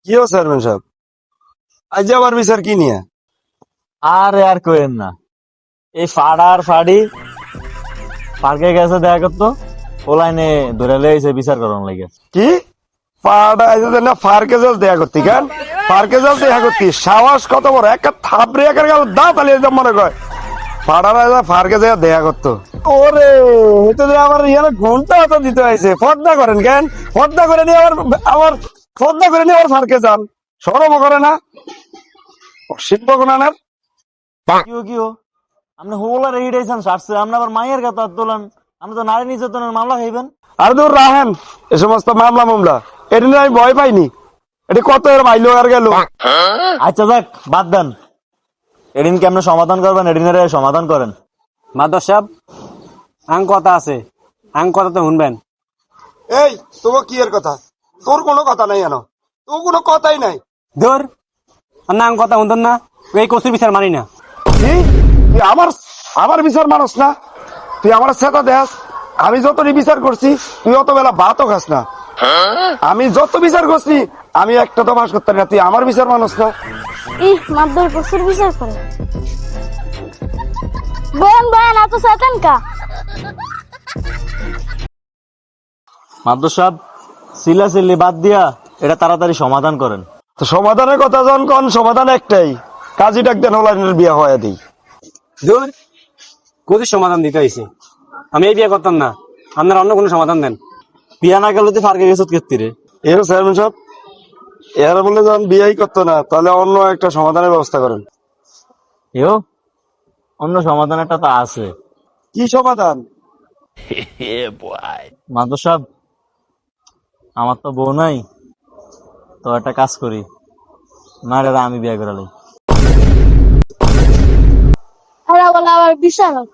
কি ও চেয়ারম্যান সাহেব, আজ আবার বিচার কি নিয়ে? আর কইেন না, এই ফাড়ার ফাড়ি পার্কে গেছে দেখা করতো, ও লাইনে ধরে লেগেছে বিচার করার লাগে। কি পাড়া আইছে না ফারকে জল দেয়া করতি কেন? ফারকে জল দেয়া করতি, সাহস কত বড়! একটা থাপড়ে একার গাল দা পালিয়ে যা মনে কয় পাড়ার আইসা ফারকে যা দেয়া করতো। ওরে এটা যে আমার ইয়ার ঘন্টা তো দিতে হয়েছে। ফর্দা করেন কেন? ফর্দা করে নিয়ে আবার ফর্দা করে নিয়ে আবার ফারকে যান, সরম করে না? শিল্প গুণানের কিও আপনি হোলার এইটাইছেন সারছে, আপনি আবার মায়ের কথা তোলেন, আপনি তো নারী নির্যাতনের মামলা খাইবেন। আর দূর রাহেন এ সমস্ত মামলা, এটা নিয়ে আমি ভয় পাইনি। এটা কত এর মাইলো আর গেল। আচ্ছা যাক, বাদ দেন, এদিন কি আপনি সমাধান করবেন? এদিনের সমাধান করেন। মাদর সাহেব, আং কথা আছে, আং কথা তো শুনবেন। এই তোমার কি এর কথা? তোর কোনো কথা নাই জানো, তোর কোনো কথাই নাই। ধর না, আং কথা শুনতেন না, এই কচুর বিচার মানি না। কি তুই আমার বিচার মানুষ না? তুই আমার সেটা দেখ, আমি যত বিচার করছি তুই অত বেলা ভাতও খাস না। আমি যত বিচার করছি আমি একটা তো মাস করতে না, তুই আমার বিচার মানুষ না? মাদুর প্রচুর বিচার করে বোন এত শয়তান কা? মাদ্দর সাহেব, চিল্লাচিল্লি বাদ দিয়া এটা তাড়াতাড়ি সমাধান করেন। তো সমাধানের কথা যখন কোন, সমাধান একটাই, কাজী ডাক দেন, ওলাইনের বিয়া হয়ে দিই। ধর কচুর সমাধান দিতে হয়েছে, আমি এই বিয়ে করতাম না, আপনারা অন্য কোনো সমাধান দেন। বিয়া না গেলে তুই ফার্কে গেছত কেত্তিরে? এর চেয়ারম্যান সাহেব, এরা বলে যখন বিয়াই করতো না, তাহলে অন্য একটা সমাধানের ব্যবস্থা করেন। এও অন্য সমাধান একটা তো আছে। কি সমাধান? মাদর সাহেব, আমার তো বউ নাই, তো একটা কাজ করি, মায়েরা আমি বিয়ে করালাই। ওরা বলে আবার বিচার হোক।